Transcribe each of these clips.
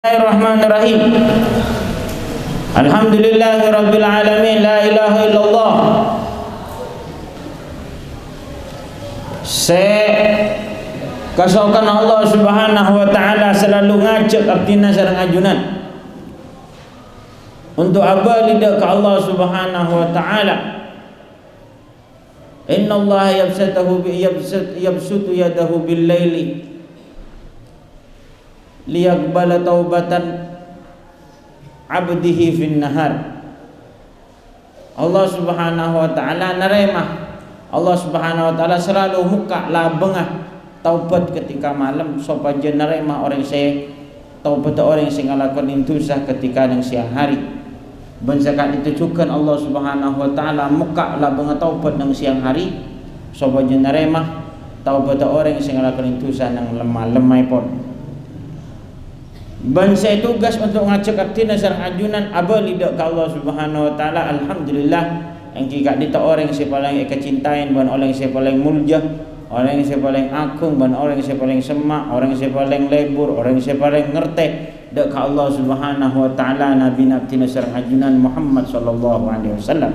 Bismillahirrahmanirrahim. Alhamdulillahirabbil alamin, la ilaha illallah. Kasokan Allah Subhanahu wa taala selalu ngajak abdina sareng ajunan untuk apa lidak ke Allah Subhanahu wa taala. Innallaha yabsutu yadahu bil laili liyaqbala taubatan abdihi fin nahar. Allah Subhanahu wa taala nerima, Allah Subhanahu wa taala selalu muka labengah taubat ketika malam supaya nerima orang saya taubat orang sing ngalakonin dosa ketika nang siang hari. Ben zakat ditujukan Allah Subhanahu wa taala muka labengah taubat nang siang hari supaya nerima taubat orang sing ngalakonin dosa nang lemah-lemah pun. Dan saya tugas untuk ngajak artina sareng ajunan aba lidak ke Allah Subhanahu wa taala. Alhamdulillah yang jika dita orang yang paling kecintain, ban orang yang paling mulia, orang yang paling agung, ban orang yang paling semak, orang yang paling lebur, orang yang paling ngerti dak ke Allah Subhanahu wa taala. Nabi nabtina sareng ajunan Muhammad sallallahu alaihi wasallam.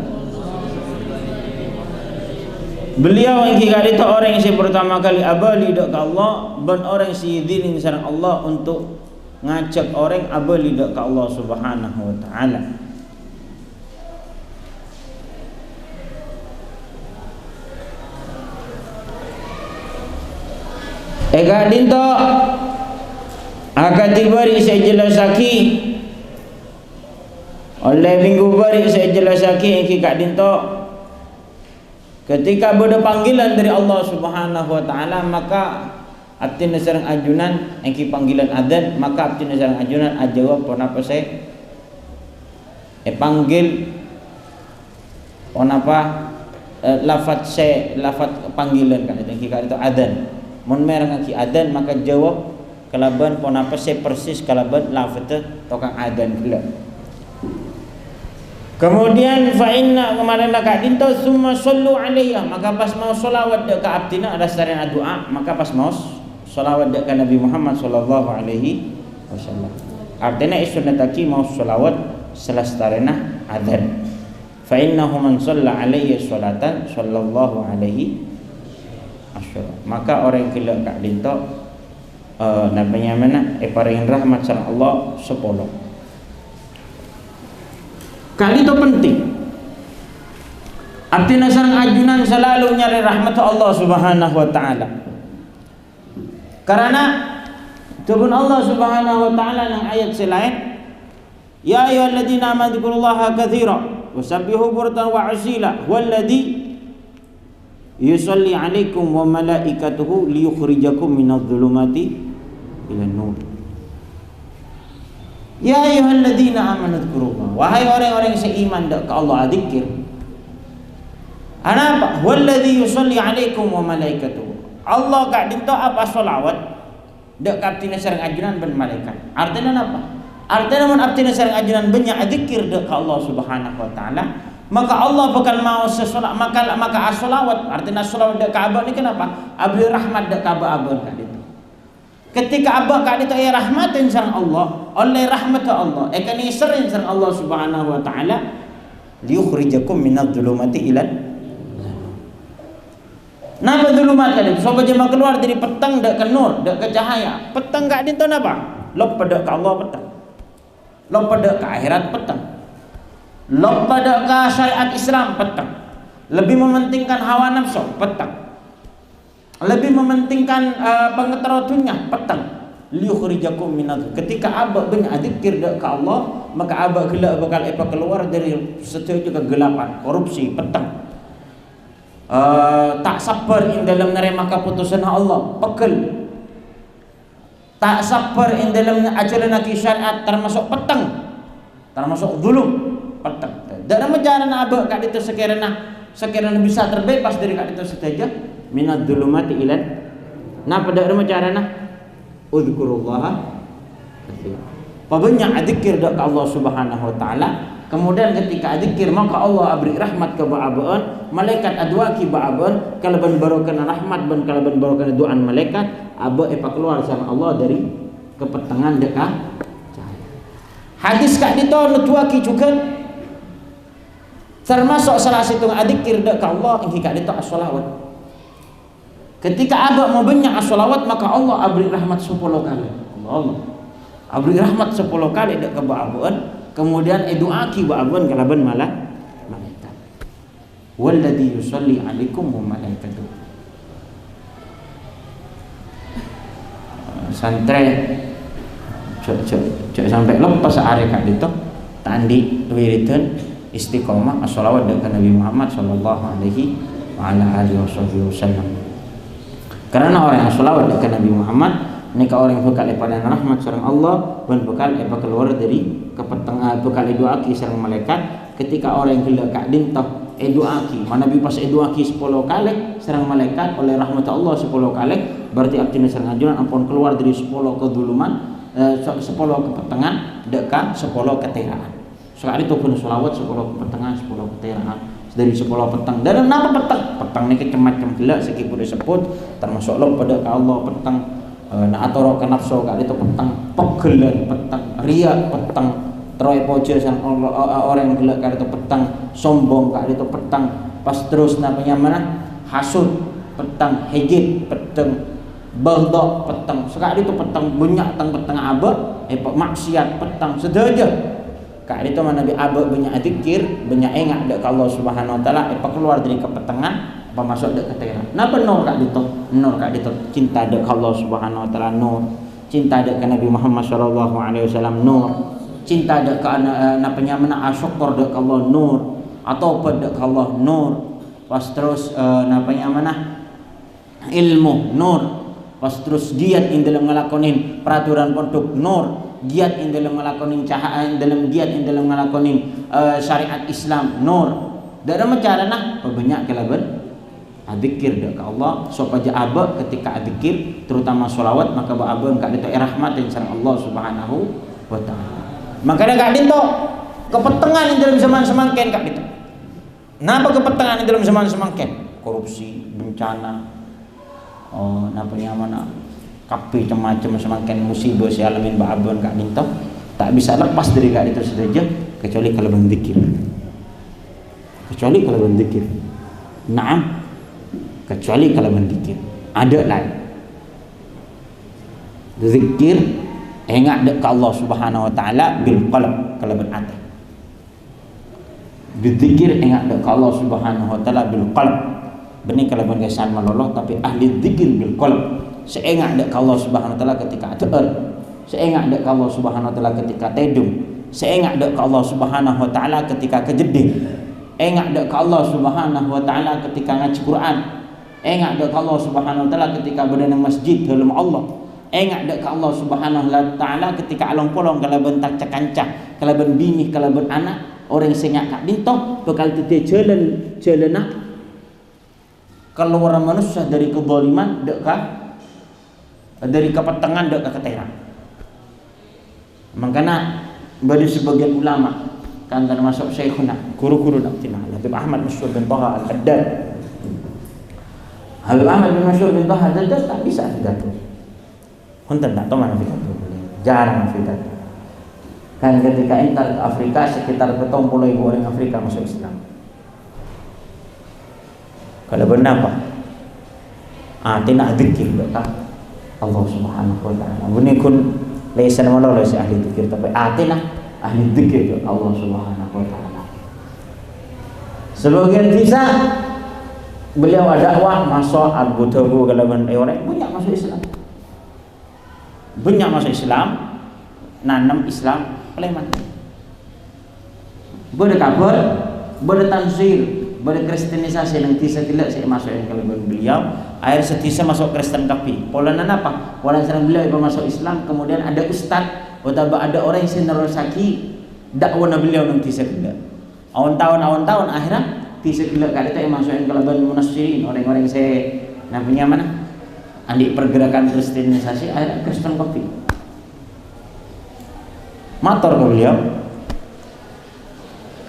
Beliau yang jika dita orang yang pertama kali aba lidak ke Allah, ban orang yang izinin sareng Allah untuk ngajak orang aba lidak ke Allah Subhanahu wa taala. Ega dinto akan diberi saya jelasaki oleh minggu bari saya jelasaki kak dinto ketika ada panggilan dari Allah Subhanahu wa taala maka abdi sareng ajunan engki panggilan adzan maka abdi sareng ajunan ajawab ponapa saya panggil ponapa lafaz saya lafaz panggilan kan engki kan itu adzan mun mereng engki adzan maka jawab kalaban ponapa saya persis kalaban lafaz tokang adzan pula. Kemudian fa inna kemarin kak dinto summa sallu alaihi maka pas mau selawat ke abdina ada sarana doa maka pas mau salawat ke Nabi Muhammad sallallahu alaihi wasallam. Artinya sunnataki mau salawat selastarena adzan. Fa innahu man shalla alaihi salatan sallallahu alaihi wasallam. Maka orang kelak kak dinto namanya mana paring rahmat sang Allah 10. Kali itu penting. Artinya sareng ajunan selalu nyari rahmat Allah Subhanahu wa taala. Karena turun Allah Subhanahu wa taala dalam ayat selain ya ayyuhalladzina amanu dzkurullaha katsiran wasabbihu bukratan wa asila walladzi yusalli 'alaikum wa malaikatuhu liyukhrijakum minadh-dhulumati ilan nur. Ya ayyuhalladzina amanu dzkurullaha wahai orang-orang yang seiman ke Allah zikir. Apa? Walladzi yusalli 'alaikum wa malaikatuhu. Allah kak dinto apa solawat dek kaptina sareng ajunan ben malaikat. Artinya apa? Artinya mun abtina sareng ajunan banyak zikir dek Allah Subhanahu wa taala, maka Allah bakal mau sesolat maka as-solawat. Artinya solawat dek Ka'bah ni kenapa? Abli rahmat dek Ka'bah abon kak dinto. Ketika abah kak dinto ya rahmatin sareng Allah, oleh rahmat Allah, kani sering sareng Allah Subhanahu wa taala liyukhrijakum minadh-dhulumati ilan. Napa dhulumat kali? Supaya jemaah keluar dari petang dak ke nur, dak ke cahaya. Petang kak dinto napa? Lop pada ke Allah petang. Lop pada ke akhirat petang. Lop pada ke syariat Islam petang. Lebih mementingkan hawa nafsu petang. Lebih mementingkan pengeterotunya petang. Liyukhrijakum minadh. Ketika abah banyak zikir dak ke Allah, maka abah kelak bakal keluar dari setiap kegelapan, korupsi petang. Tak sabar in dalam nerima keputusan Allah pegel, tak sabar in dalam ajaran Nabi syariat termasuk petang, termasuk zulum petang. Dan menjalan abah kak itu sekiranya bisa terbebas dari kak itu saja minad dzulumati ilan. Nah pada menjalan uzkurullaha banyak zikir dak Allah Subhanahu wa taala. Kemudian ketika zikir maka Allah beri rahmat ke ba'abun, malaikat adwaki ba'abun, kalaban barokan rahmat ban kalaban barokan doan malaikat aba keluar sama Allah dari kepetengan dekah Hadis kak dito nutuaki juga termasuk salah satu adzikir dak ka Allah engki kak dito as-shalawat. Ketika abak mau banyak as-shalawat maka Allah abri rahmat 10 kali. Allah abri rahmat 10 kali dak ka ba'abuan, kemudian doaki ba'abuan kalaban malah malaikat. Walladzi yusalli 'alaikum wa malaikatuh. Santre cek sampai lepas hari kak dito tandi wiridan istiqomah as-shalawat dengan Nabi Muhammad sallallahu alaihi wa ala alihi wasallam. Karena orang yang as-shalawat dengan Nabi Muhammad nika orang bekal pada rahmat sareng Allah dan bekal keluar dari kepetengah bekal doaki sareng malaikat. Ketika orang yang gelak kak dintoh doaki Nabi pas doaki 10 kali sareng malaikat oleh rahmat Allah 10 kali, berarti artinya sareng ajunan ampun keluar dari 10 keduluman 10 kepetengan dekat 10 keteraan. Sekali itu pun sholawat 10 kepetengan 10 keteraan dari 10 petang. Dan apa petang? Petang ini macam-macam gelak sekipun disebut termasuk lo pada Allah petang atau ke nafsu kali itu petang pegelan petang riak petang teroy pojo sang orang yang gelak kali itu petang sombong kali itu petang pas terus namanya mana hasud petang hijit petang bagdak petang sekali itu petang banyak petang abad maksiat petang sedaja kali itu mana Nabi abad banyak zikir banyak ingat dak Allah Subhanahu wa taala keluar dari kepetengan apa masuk dak ketera. Napa nur kak dito cinta dak Allah Subhanahu wa taala nur, cinta dak ke Nabi Muhammad sallallahu alaihi wasallam nur, cinta dak ke napanya mana syukur dak Allah nur atau dak Allah nur, pas terus napanya mana ilmu nur, pas terus giat in dalam ngelakonin peraturan pondok nur, giat in dalam ngelakonin cahaya dalam giat in dalam ngelakonin syariat Islam nur. Dalam cara nah banyak kelaban adzikir dak Allah supaya aba ketika adzikir terutama sholawat maka aba engka dito rahmat yang sareng Allah Subhanahu wa taala. Makanya kak dito kepetengan yang dalam zaman semangken kak dito. Napa kepetengan yang dalam zaman semangken? Korupsi, bencana, napanya mana kabeh macam semangken musibah si alamin ba'abun kak dito tak bisa lepas dari kak dito saja kecuali kalau berzikir. Kecuali kalau berzikir. Naam. Kecuali kalau berzikir. Ada lain. Zikir ingat dekat Allah Subhanahu wa taala bil qalb kalau berhati. Berzikir ingat dekat Allah Subhanahu wa taala bil qalb. Benih kalau berkesan meloloh tapi ahli zikir bil qalb. Seingat dekat Allah Subhanahu wa taala ketika teer. Seingat dekat Allah Subhanahu wa taala ketika tedung. Seingat dekat Allah Subhanahu wa taala ketika kejedih. Ingat dekat Allah Subhanahu wa taala ketika ngaji Quran. Ingat dekat Allah Subhanahu wa taala ketika berada di masjid dalam Allah. Ingat dekat Allah Subhanahu wa taala ketika along polong kalau bentak cakanca, kalau ben bini, kalau ben anak, orang sengak kak dintoh bakal tete jalan keluar manusia dari kezaliman dekat dari kepetengan dekat keteran. Makanya bagi sebagian ulama kan termasuk syekhuna guru-guru naktina Habib Ahmad Masyhur bin Taha Al-Haddad. Habib Ahmad bin Masyhur bin Taha Al-Haddad tak bisa pidato. Konten tak tahu mana pidato. Jarang pidato. Kan ketika entar ke Afrika sekitar 70.000 orang Afrika masuk Islam. Kalau benar apa? Tina zikir dekat Allah Subhanahu wa taala. Bunyi kun laisa namalo laisa ahli zikir tapi tina ahli zikir ke Allah Subhanahu wa taala. Sebagian bisa beliau ada dakwah masuk Abu Dhabi kalaban orang banyak masuk Islam. Banyak masuk Islam, nanam Islam Sleman. Boleh kabar, boleh tansir, boleh kristenisasi yang tisa tidak saya masuk yang kalaban beliau. Akhir setisa masuk Kristen kapi. Polanya apa? Pola serang beliau itu masuk Islam. Kemudian ada ustaz, atau ada orang yang senerusaki dakwah beliau yang tisa tidak. Tahun-tahun akhirnya tisa tidak kali itu yang masuk yang kalaban munasirin orang-orang yang saya namanya mana? Andi pergerakan kristenisasi akhirnya Kristen kopi. Mator ke beliau.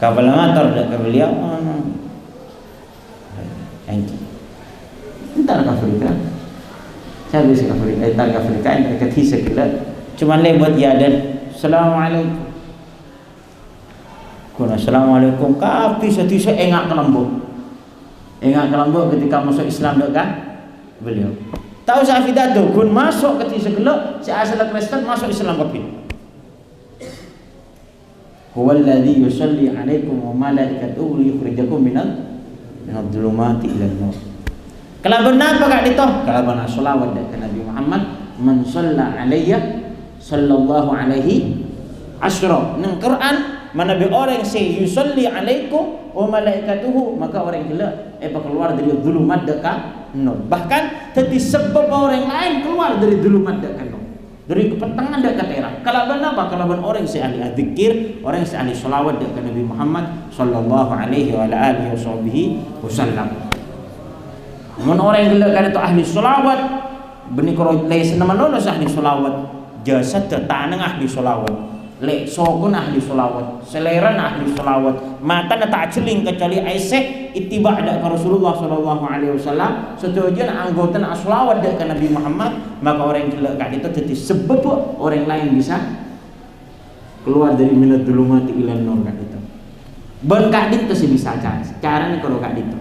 Kapal mator ke beliau. Thank you. Entar ke Afrika. Saya bisa ke Afrika. Entar ke Afrika. Entar ke tisa kita. Cuma lewat ya dan Assalamualaikum. Kun assalamualaikum kapi setiso engak kelembut. Engak kelembut ketika masuk Islam dok kan? Beliau. Tahu saya pidato kun masuk ketika segelok si asal Kristen masuk Islam kapi. Huwallazi yusalli 'alaikum wa malaikatuhu liyukhrijakum minadh-dhulumati ilan nur. Kalaban apa kak dito? Kalaban sholawat ke Nabi Muhammad, man shalla alayya sallallahu alaihi asyra. Nang Quran mana bi orang say yusalli alaikum wa malaikatuhu, maka orang gila keluar dari dhulumat dekat nur. Bahkan tadi sebab orang lain keluar dari dhulumat dekat nur. Dari kepentingan dekat era. Kalaban apa? Kalaban orang si ahli zikir, orang si ahli sholawat dekat Nabi Muhammad sallallahu alaihi wa alihi wasallam. Mun orang gila kan itu ahli sholawat, benih kalau les nama nono ahli sholawat, jasad tanang ahli sholawat, le sokun ahli sholawat, selera ahli sholawat, mata tak celing kecuali Aisyah ittiba ada ke Rasulullah sallallahu alaihi wasallam, setuju anggota sholawat ke Nabi Muhammad, maka orang gila kan itu jadi sebab orang lain bisa keluar dari minadh-dhulumati ilan nur kan itu. Ben kak itu sih bisa cara nih kalau kak itu,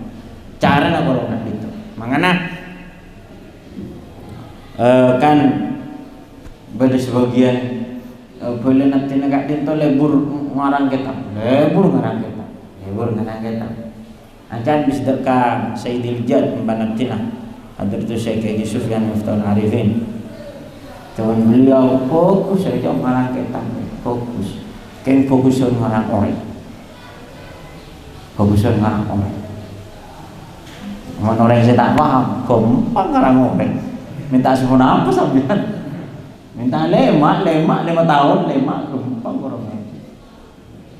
cara nak kalau kak itu. Mangana kan pada sebagian boleh nanti negak dinto lebur ngarang kita, lebur ngarang kita. Ajar bis dekat Sayyidil Jad Mbanatina, ada tu Syekh Haji Sufyan Miftahul Arifin. Tuan beliau fokus saja ngarang kita, fokus. Kan fokusun ngarang orang, fokusun ngarang orang. Orang saya tak paham, gampang ngarang orang. Minta sempurna apa sampean? Minta lima tahun, gampang orang.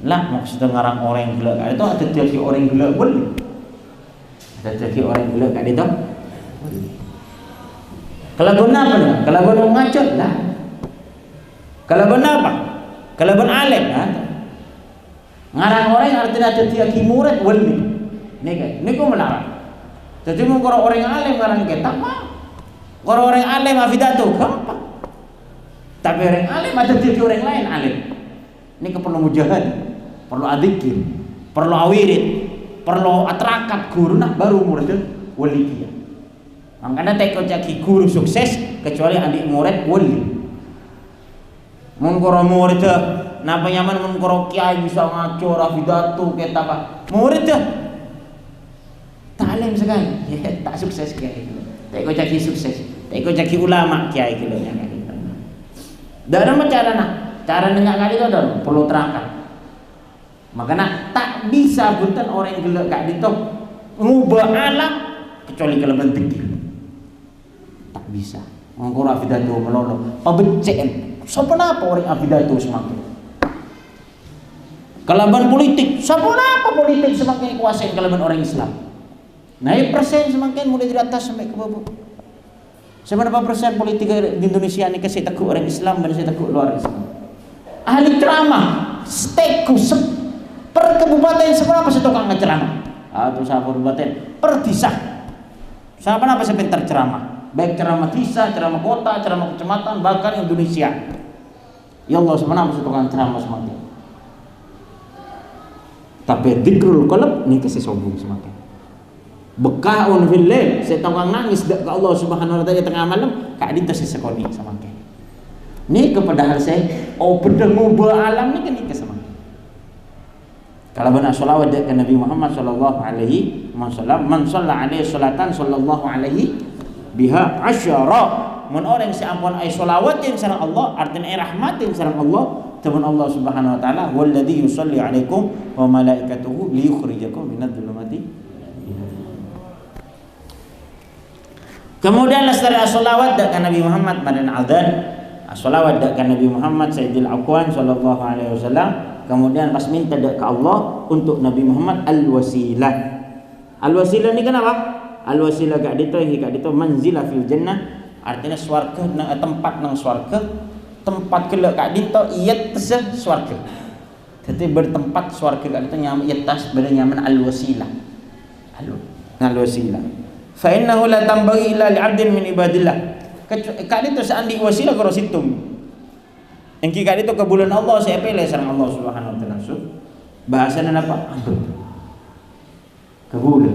Lah maksudnya ngarang orang gila kan itu ada jadi orang gila boleh. Ada jadi orang gila kan itu. Kalau guna apa nih? Kalau guna ngacot lah. Kalau guna apa? Kalau guna alim lah. Ngarang orang artinya ada jadi murid boleh. Ini kau melarang. Jadi mau orang alim ngarang kitab mah, orang alim afidato gampang. Tapi orang alim ada jadi orang lain alim. Ini perlu mujahad, perlu adzikir, perlu awirid, perlu atrakat guru nak baru murid wali dia. Makanya teko jadi guru sukses kecuali adik murid wali. Mun murid napa nyaman mun kiai bisa ngaco afidato kitab apa? Murid dah. Talim sekali, ya, tak sukses kiai itu. Tak kau jadi sukses, tak kau jadi ulama kiai itu yang kali itu. Dalam cara nengak kali itu dah perlu terangkan. Makanya tak bisa bunten orang gelak kak itu ngubah alam kecuali kelebihan tinggi. Tak bisa. Mengkor afidato melolo, pabecen. Siapa apa orang afidato semakin? Kelebihan politik, siapa apa politik semakin kuasai kelebihan orang Islam. Naik persen semakin mulai dari atas sampai ke bawah. Seberapa persen politik di Indonesia ini kasih takut orang Islam dan saya takut luar Islam. Ahli ceramah, steku per kabupaten seberapa setukang ceramah? Atau satu kabupaten per desa. Siapa apa sepintar ceramah? Baik ceramah desa, ceramah kota, ceramah kecamatan, bahkan Indonesia. Ya Allah sebenarnya setukang ceramah semakin. Tapi dikrul qalb ni kasih sombong semakin. Bekaun fil lail, saya tahu nangis dekat Allah Subhanahu wa taala tengah malam, kak dinta saya sekoni sama ke. Ni kepada saya, benda ngubah alam ni kan ni sama. Kalau benar salawat dekat Nabi Muhammad sallallahu alaihi wasallam, man shalla alaihi salatan sallallahu alaihi biha asyara. Mun orang seampun ai salawat yang sareng Allah, artinya rahmat yang sareng Allah, teman Allah Subhanahu wa taala, walladzi yusalli alaikum wa malaikatuhu liyukhrijakum minadh-dhulumati. Kemudian lestari as-salawat dekat Nabi Muhammad madan adzan, as-salawat dekat Nabi Muhammad Sayyidil Aqwan sallallahu alaihi wasallam. Kemudian pas minta dekat Allah untuk Nabi Muhammad al-wasilah. Al-wasilah ni kenapa? Al-wasilah gak dito manzilah fil jannah, artinya swarga, tempat nang swarga, tempat kelak gak dito iyat tese swarga. Jadi bertempat swarga gak dito nyaman yatas beda nyaman al-wasilah. Al-wasilah. Fa innahu la tambaghi illa li'abdin min ibadillah. Kak itu seandi wasilah karo situm. Engki kak itu ke bulan Allah saya pilih sareng Allah Subhanahu wa taala. bahasanya apa? Abad. Kabul.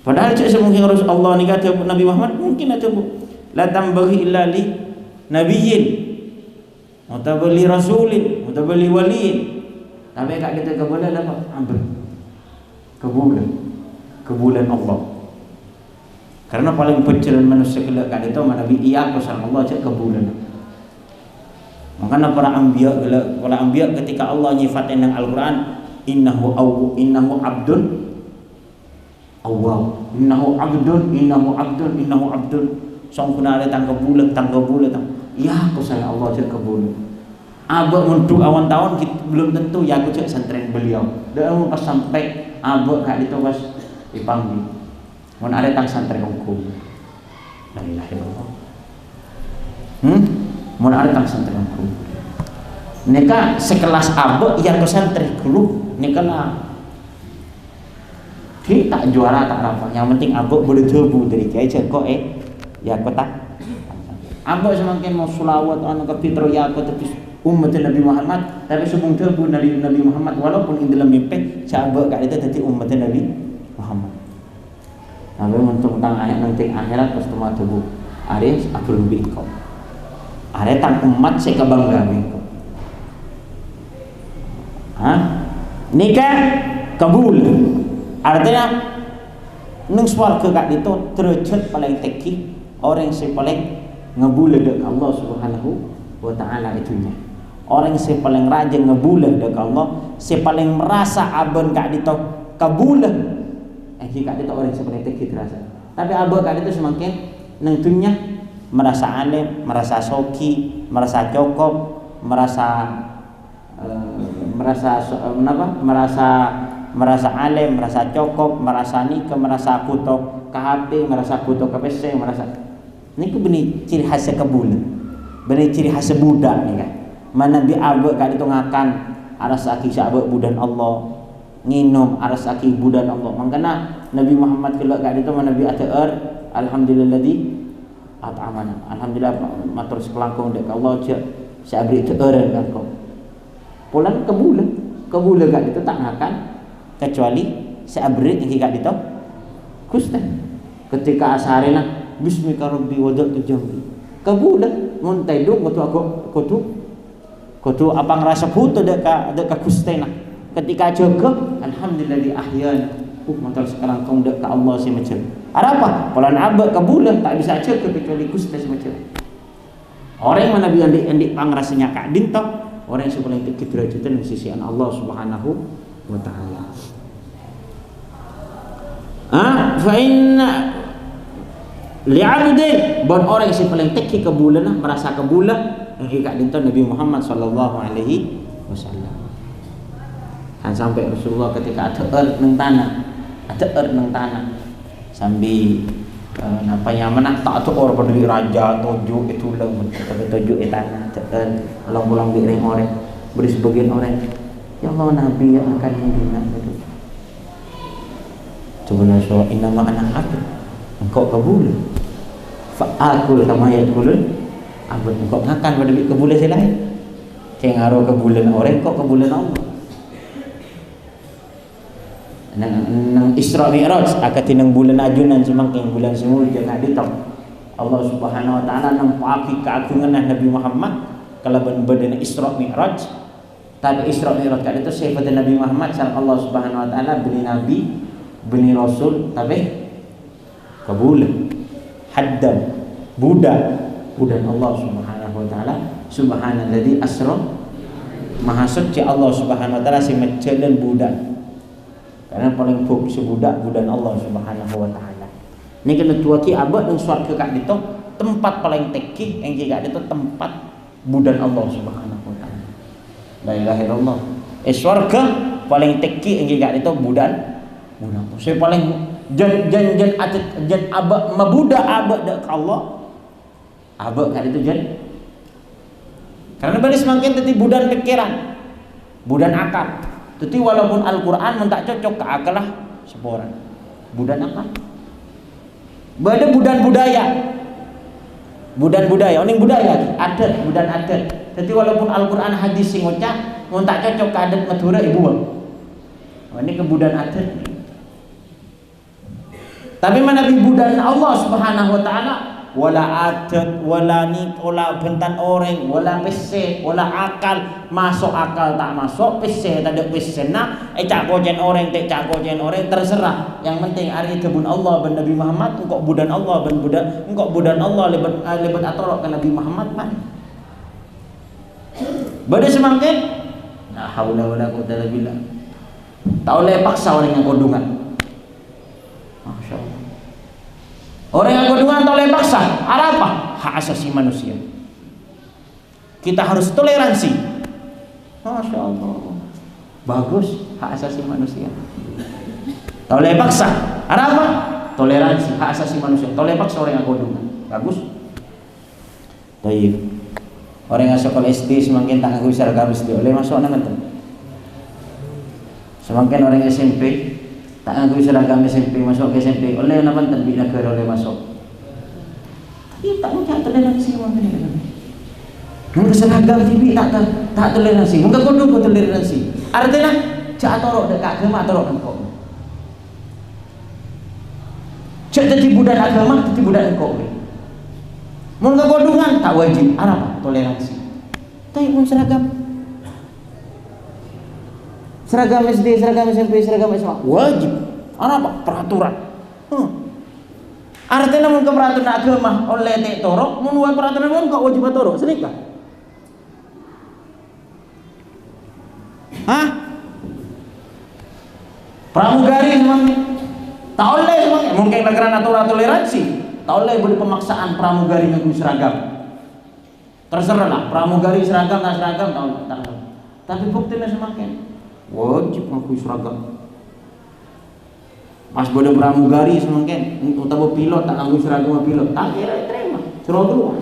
Padahal cak semungkin Allah ni kata Nabi Muhammad mungkin ada la tambaghi illa li nabiyyin mutabali rasulin mutabali waliin. Tapi kat kita kabulan apa? Abad. Kebulan Allah. Karena paling pencelan manusia kelak kat itu Nabi iya ko sang Allah cak kebulan. Makanya para anbiya ketika Allah nyifatin dalam Al-Qur'an innahu abdun awwab innahu abdun song kuna ada tangga bulan ya aku sayang Allah cak kebulan abak untuk awan tahun kita belum tentu ya aku cak santren beliau dah pas sampai abak kak itu pas dipanggil mun ada tang santren hukum la ilaha illallah mun ada tang santren hukum neka sekelas abak yang ke santren dulu neka lah dia tak juara tak apa yang penting abak boleh tebu dari kiai kok ya kota abak semakin mau sulawat anu ke fitro ya aku tapi umat Nabi Muhammad tapi sebelum tebu dari Nabi Muhammad walaupun in dalam mimpi sabak kali itu jadi umat Nabi Muhammad. Nabi untuk tentang ayat nanti akhirat pas temu tebu aris aku lebih kau ada tang umat saya kebangga kau nikah kabul artinya neng swarga kat itu derajat paling tinggi orang yang paling ngebule dengan Allah Subhanahu wa taala itunya. Orang yang paling rajin ngebule dengan Allah, si paling merasa abon kat itu kabule. Kat itu orang yang paling tinggi terasa. Tapi abon kat itu semakin neng dunia merasa alim, merasa soki, merasa cukup, merasa alim, merasa cukup, merasa nikah, merasa kuto ke HP, merasa kuto ke PC, merasa ini ku benih ciri khas kebulan, benih ciri khas budak ni kan. Mana bi abek kat itu ngakan aras aki sabek budan Allah, nginum aras aki budan Allah. Makana Nabi Muhammad kelak kat itu mana bi atar alhamdulilladzi at'amana. Alhamdulillah matur sekelangkung dek Allah je sabri teer kan kau. Pulang kebulan kat itu tak ngakan kecuali seabrit yang kat itu Gusti ketika asarina bismika rabbi wada'tu jambi kebulan ngontai duk kutu apa ngerasa putu deka Gusti nah ketika jaga alhamdulillah di ahyana mantul sekarang kong dek ka Allah si macam apa pulang abak kebulan tak bisa jaga kecuali Gusti si macam orang yang mana bi andik pangrasanya kak dintok orang yang paling tinggi derajatnya di sisi Allah Subhanahu wa taala. Fa inna li'abdin bon orang yang paling tinggi kebulan merasa kebulan yang kak dinto Nabi Muhammad sallallahu alaihi wasallam. Kan sampai Rasulullah ketika ada nang tanah sambil apa yang mana tak tu orang berdiri raja tujuh itu lah tujuh itu tanah cekan pulang biring orang beri sebagian orang ya Allah Nabi yang akan membina itu coba so inama anak aku engkau kabul fa'akul kama yakulun abun engkau makan pada kebulan saya lain cengaruh kebulan orang kok kebulan Allah nang Isra Mi'raj akati nang bulan ajunan semakin bulan semul jangan ditong Allah Subhanahu wa taala nampaki keagungan Nabi Muhammad kalau benar Isra Mi'raj tapi Isra Mi'raj kan itu sifat Nabi Muhammad sareng Allah Subhanahu wa taala beni nabi beni rasul tapi kabulan haddam budan Allah Subhanahu wa taala subhanalladzi asra maha suci Allah Subhanahu wa taala si mencelen budak karena paling fokus budak Allah Subhanahu wa taala. Ini kena tuaki abad dan swarga kat itu tempat paling tinggi yang kat itu tempat budan Allah Subhanahu wa taala. La ilaha illallah. Swarga paling tinggi yang kat itu budan. Saya paling jan abad mabudak abad dak Allah. Abad kat itu jan. Karena balik semakin tadi budan pikiran, budan akal. Tapi walaupun Al-Quran tak cocok ke akal lah seporan budan apa? Bada budan budaya Budan budaya, oning budaya, adat, budan adat. Jadi walaupun Al-Quran hadis sing ngocak, mun tak cocok ke adat Madura ibu bang. Oh, ini kebudan adat. Tapi mana budan Allah Subhanahu wa taala, wala adat, wala nit, wala bentan orang, wala pese, wala akal, masuk akal tak masuk, pese tak ada pese nak, cak kojen orang, cak kojen orang terserah. Yang penting hari kebun Allah ben Nabi Muhammad, engkau budan Allah ben budan, engkau budan Allah lebat atorok ke Nabi Muhammad man. Bade semakin, la haula wala quwwata illa billah. Tak boleh paksa orang yang kodungan. Masya Allah. Orang yang kodungan tak boleh paksa. Ada apa? Hak asasi manusia. Kita harus toleransi. Masya Allah. Bagus hak asasi manusia. Tak boleh paksa. Ada apa? Toleransi hak asasi manusia. Tak boleh paksa orang yang kodungan. Bagus. Baik. Orang yang sekolah SD semakin tak ngaku seragam SD oleh masuk nama tu. Semakin orang SMP tak ngaku seragam SMP masuk ke SMP oleh nama tu bina negara oleh masuk. Tapi tak mungkin toleransi mungkin ni. Mungkin seragam TV tak toleransi. Mungkin kodok toleransi. Artinya cak torok dekat agama torok engkau. Cak jadi budak agama jadi budak engkau. Mun kegodungan tak wajib, apa? Toleransi. Tapi pun seragam SD, seragam SMP, seragam SMA wajib. Apa? Peraturan. Artinya mun ke peraturan agama oleh tek torok, mun wae peraturan mun kok wajib torok, senikah. Hah? Pramugari semuanya. Tak oleh semuanya. Mungkin negara aturan toleransi. Tak boleh beri pemaksaan pramugari ngaku seragam. Terserah lah, pramugari seragam tak seragam tak. Tapi buktinya semakin wajib ngaku seragam. Pas bodoh pramugari semakin utama pilot tak ngaku seragam pilot, tak kira terima, suruh keluar.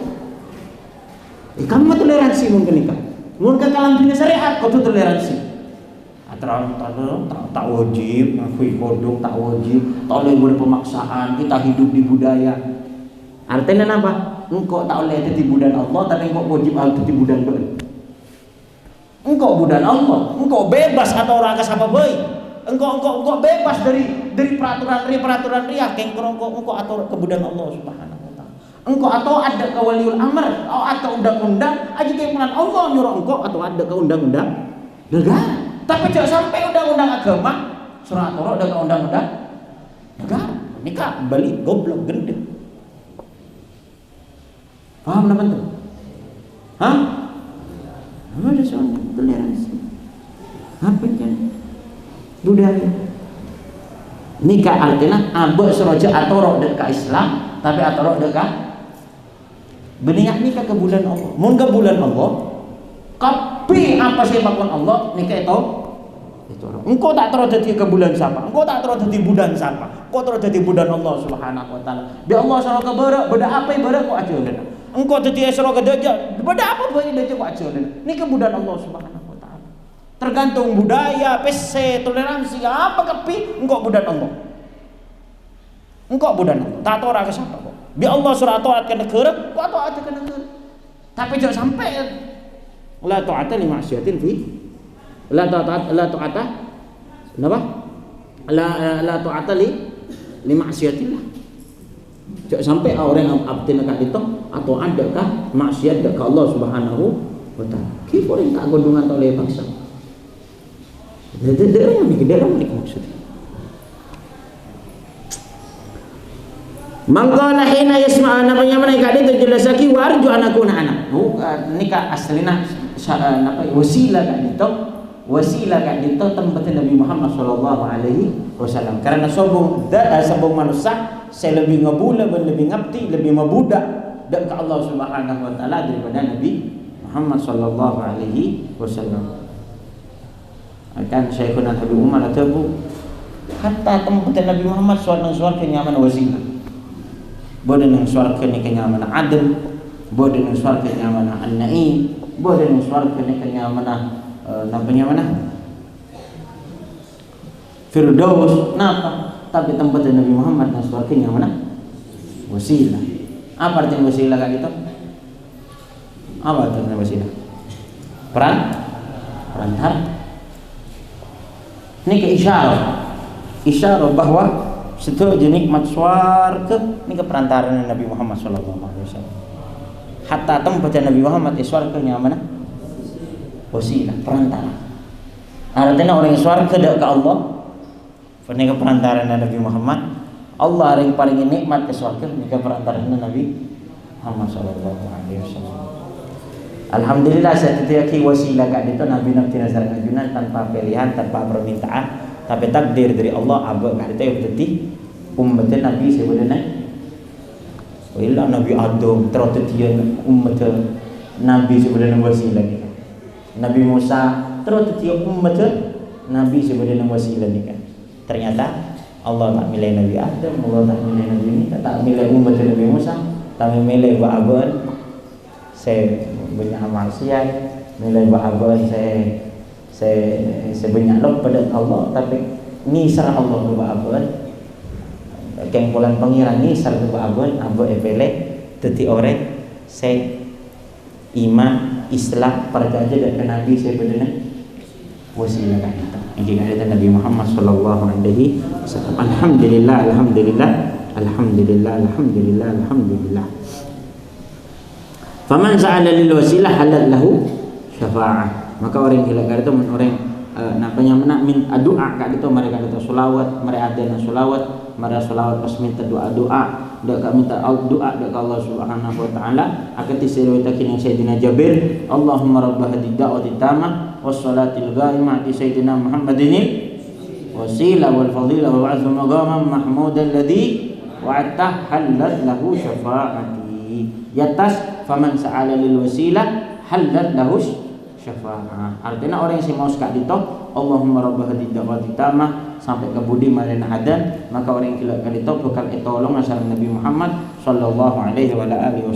Kamu toleransi mungkin ikan. Mungkin kalam bina syariat kau tu toleransi. Tak wajib ngaku kodok, tak wajib. Tak boleh beri pemaksaan. Kita hidup di budaya. Artinya apa? Engkau tak boleh jadi budan Allah, tapi engkau wajib jadi budan Allah. Engkau budan Allah, engkau bebas atau orang kasapa baik. Engkau bebas dari peraturan ria. Engkau atur kebudan Allah Subhanahu wa taala. Engkau atau ada ke waliul amr, atau undang-undang aja keimanan Allah nyuruh engkau atau ada ke undang-undang negara. Tapi jangan sampai undang-undang agama, surah At-Taurah ada ke undang-undang negara. Nikah balik goblok gendeng. Paham tak betul? Hah? Ada soal toleransi. Apa kan? Budaya. Nikah artinya abek seroja atorok dekat Islam, tapi atorok dekat beniak nikah ke bulan Allah. Mun ke bulan Allah, tapi apa sih bakon Allah nikah itu? Engkau tak terus jadi ke bulan siapa? Engkau tak terus jadi budan siapa? Engkau terus jadi budan Allah Subhanahu wa taala. Bi Allah suruh ke berak, beda apa berak kau aja lena. Engkau jadi suruh ke dajjal, beda apa bayi dajjal kau aja lena. Ini ke budan Allah Subhanahu wa taala. Tergantung budaya, pese, toleransi, apa kepi, engkau budan Allah. Engkau budan Allah. Tak tahu orang ke siapa kau. Bi Allah suruh taat ke negara, kau taat ke negara. Tapi jangan sampai la ta'ata li ma'siyatin fi la ta'ata kenapa? La ta'ata li ma'siyatillah. Jangan sampai orang yang abdi nak itu atau adakah maksiat dekat Allah Subhanahu wa taala. Ki orang tak gondongan tak boleh paksa. Dia yang mikir dia orang maksud. Mangkana hina yasma'a namanya mereka itu jelas lagi warju anakuna anak. Nikah aslina wasilah kan itu tempat Nabi Muhammad sallallahu alaihi wasallam. Karena sabung manusia saya lebih ngabula dan lebih ngabdi, lebih mabudak dekat Allah Subhanahu wa taala daripada Nabi Muhammad sallallahu alaihi wasallam. Akan Syekhuna Habib Umar atabu kata tempat Nabi Muhammad suara kenyaman wasilah. Boleh nang suara kenyaman adil, boleh nang suara kenyaman an-naim, boleh nang suara kenyaman namanya mana? Firdaus, napa? Tapi tempat Nabi Muhammad nang suara kenyaman wasilah. Apa artinya wasilah kan itu? Apa artinya wasilah? Perantara. Ini ke isyarat bahwa setiap nikmat swarga ini ke perantaraan Nabi Muhammad sallallahu alaihi wasallam. Hatta tempat Nabi Muhammad di swarga nya mana? Wasilah, perantara. Artinya orang yang swarga dekat ke Allah, ini ke perantaraan Nabi Muhammad. Allah yang paling nikmat ke swarga ini ke perantaraan Nabi Muhammad sallallahu alaihi wasallam. Alhamdulillah setiap wasilah kat itu Nabi nazar ngajunan tanpa pilihan, tanpa permintaan, tapi takdir dari Allah abad kat itu yang berarti umat Nabi sebenarnya. Wala Nabi Adam terututian umat Nabi sebenarnya wasilah ni. Nabi Musa terututian umat Nabi sebenarnya wasilah ni kan. Ternyata Allah tak milih Nabi Adam, Allah tak milih Nabi ini, tak milih umat Nabi Musa, tapi milih abad saya banyak maksiat, nilai bahagian saya banyak lupa pada Allah, tapi nisar Allah ke bahagian kengkulan pengiran nisar ke bahagian abu epele teti orang saya iman Islam percaya dan Nabi saya benar wasilah kan itu. Jika ada Nabi Muhammad sallallahu alaihi wasallam. Alhamdulillah, alhamdulillah, alhamdulillah, alhamdulillah, alhamdulillah. Faman sa'ala lil wasilah halal lahu syafa'ah. Maka orang gila itu orang napanya min doa kat itu mereka kata selawat, mereka ada selawat, mereka selawat pas minta doa-doa, dak minta doa dak Allah Subhanahu wa taala akan diseriwayatkan yang Sayyidina Jabir, Allahumma rabb hadhihi da'wati tamah was salatil qa'imah di Sayyidina Muhammadin wasilah wal fadilah wal 'azmu maqaman mahmudan alladhi wa'ata halal lahu syafa'ati. Yatas faman sa'ala lil wasilah halal lahu syafa'ah. Artinya orang yang mau sekak dito Allahumma rabb hadhihi da'wati tamah sampai ke budi marina hadan, maka orang yang kilak dito bakal tolong asal Nabi Muhammad sallallahu alaihi wa alihi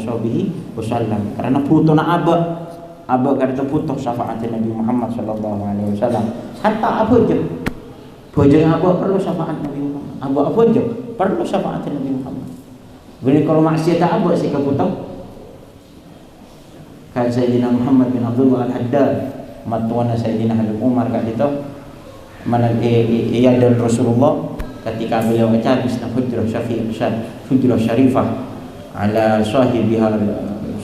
wasallam. Karena puto na aba kada puto syafaat Nabi Muhammad sallallahu alaihi wasallam. Hatta apa je bojeng aba perlu syafaat Nabi Muhammad. Aba apa je perlu syafaat Nabi Muhammad. Bila kalau maksiat aba sik kaputong kan Sayyidina Muhammad bin Abdullah Al-Haddad matuana Sayyidina Habib Umar kat itu mana ia dan Rasulullah ketika beliau baca bisna hujrah hujrah syarifah ala sahibiha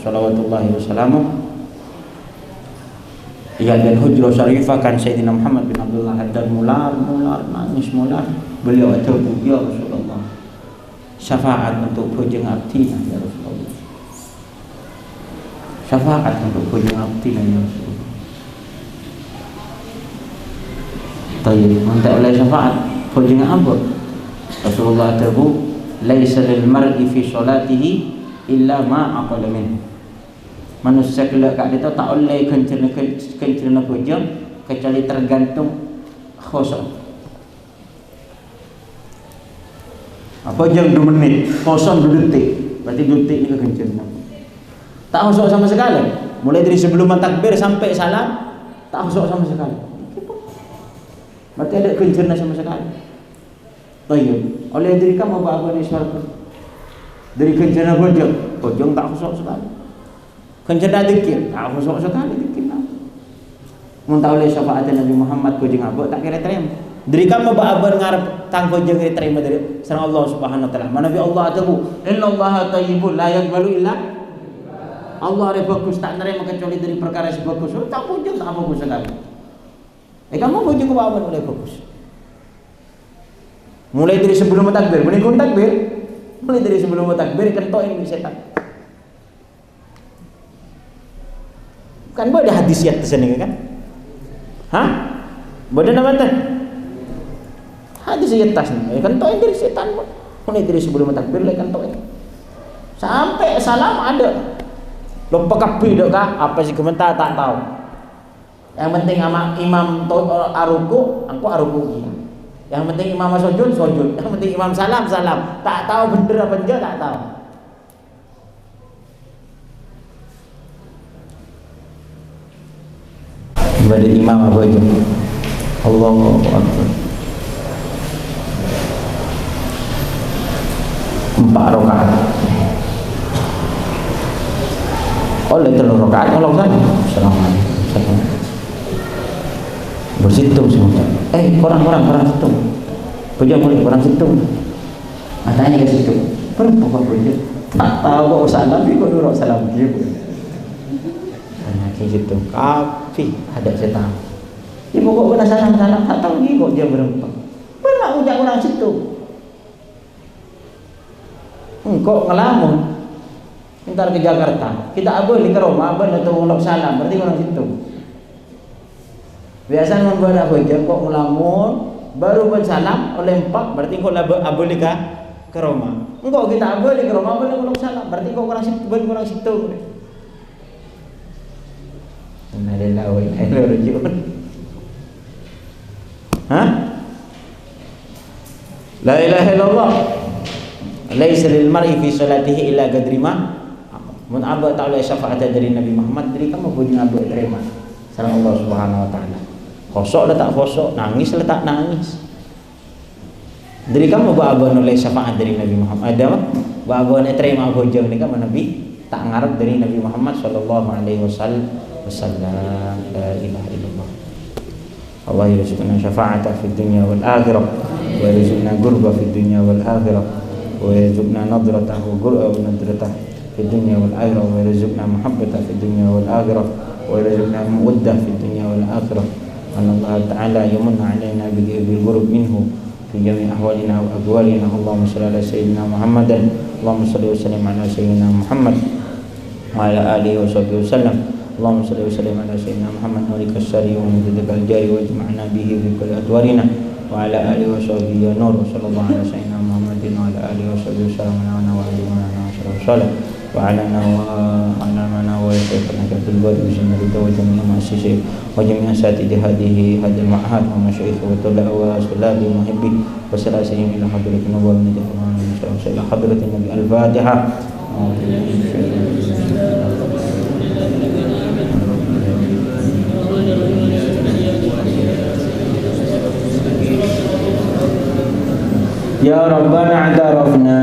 salawatullahi wasallamu ia dan hujrah syarifah kan Sayyidina Muhammad bin Abdullah Al-Haddad mular nangis mular beliau itu ya Rasulullah syafaat untuk bujang abdi ya Rasulullah, syafaat untuk bujang abdi ya Rasulullah. Tayyib, minta oleh syafaat bujang abdi Rasulullah tabu laisa lil mar'i fi salatihi illa ma aqala min. Manusia kelak kat dia tak oleh kencerna bujang kecuali tergantung khusyuk. Apa jam 2 menit, kosong 2 detik, berarti 2 detik ni kekencang. Tak khusyuk sama sekali. Mulai dari sebelum takbir sampai salam, tak khusyuk sama sekali. Berarti ada kekencang sama sekali. Tayyib. Oleh diri kamu apa ni syarga? Dari kekencang bojong tak khusyuk sekali. Kekencang zikir, tak khusyuk sekali zikir. Muntah oleh syafaat Nabi Muhammad bojong apa tak kira terima. Dari kamu ba'abar ngarep tangko jeung diterima dari sareng Allah Subhanahu wa taala. Nabi Allah tabu, innallaha thayyibun la yaqbalu illa Allah re bagus tak nerima kecuali dari perkara yang bagus. Tak pujung tak bagus sekali. Kamu pujung ke ba'abar mulai bagus. Mulai dari sebelum takbir, menikun takbir, mulai dari sebelum takbir kentokin setan. Kan ada hadisiat tersendiri kan? Hah? Bodoh nama teh? Hadis yetas nih, kan toin dari setan pun. Mulai dari sebelum takbir kan toin. Sampai salam ada. Lupa kapi dok kah? Apa sih komentar tak tahu. Yang penting sama imam aruku, aku aruku dia. Yang penting imam sujud. Yang penting imam salam. Tak tahu bener apa enggak tak tahu. Ibadah imam apa aja? Allahu Akbar. 4 rakaat. oleh 3 rakaat kalau kan Assalamualaikum bersitung semua. Orang situng puja mulai orang situng matanya ke situ berapa puja tak tahu kok salam tapi kok nurut salam dia hanya ke situ kapi ada setan ibu kok kena salam tak tahu ni kok dia berempat pernah ujak orang situ kok ngelamun ntar ke Jakarta kita abel ke Roma abel atau ngulak salam berarti orang situ biasa mun bana hujah kok ngelamun baru bersalam oleh 4 berarti kok abel ke Roma engkau kita abel ke Roma abel ngulak salam berarti kok orang situ innalillahi wa inna ilaihi raji'un la ilaha illallah laisa lil mar'i fi salatihi illa qadri ma mun abad ta'ala syafaat dari Nabi Muhammad dari kamu punya abad terima salam Allah Subhanahu wa taala khosok letak khosok nangis letak nangis dari kamu abad oleh syafaat dari Nabi Muhammad ada apa abad terima hujah ni kamu Nabi tak ngarep dari Nabi Muhammad sallallahu alaihi wasallam la ilaha illallah Allah yarzuqna syafa'ata fid dunya wal akhirah wa yarzuqna qurba fid dunya wal akhirah wa yarzuqna nadratahu qurba wa nadratahu fid dunya wal akhirah wa yarzuqna muhabbata fid dunya wal akhirah wa yarzuqna mawaddah fid dunya wal akhirah Allah ta'ala yamunnu 'alaina bil qurb minhu fi jami' ahwalina wa aqwalina Allahumma shalli ala sayyidina Muhammadin Allahumma shalli wa sallim ala sayyidina Muhammad wa ala alihi wa sahbihi wasallam Allahumma salli wa sallim ala sayyidina Muhammad nurika syari wa mudadikal jari wa jma'na bihi fi kulli adwarina wa ala alihi wa sahbihi ya nur sallallahu ala sayyidina Muhammadin wa ala alihi wa sahbihi wasallam wa ala wa ala mana wa yasifana katul bari wa jannati wa jami'a ma'asisi wa jami'a satidi hadihi hadil ma'had wa masyayikh wa tula wa sulabi muhibbi wa salasihim ila hadratin wa minjahman ila hadratin nabi al-fatiha Ya Rabbana a'tarafna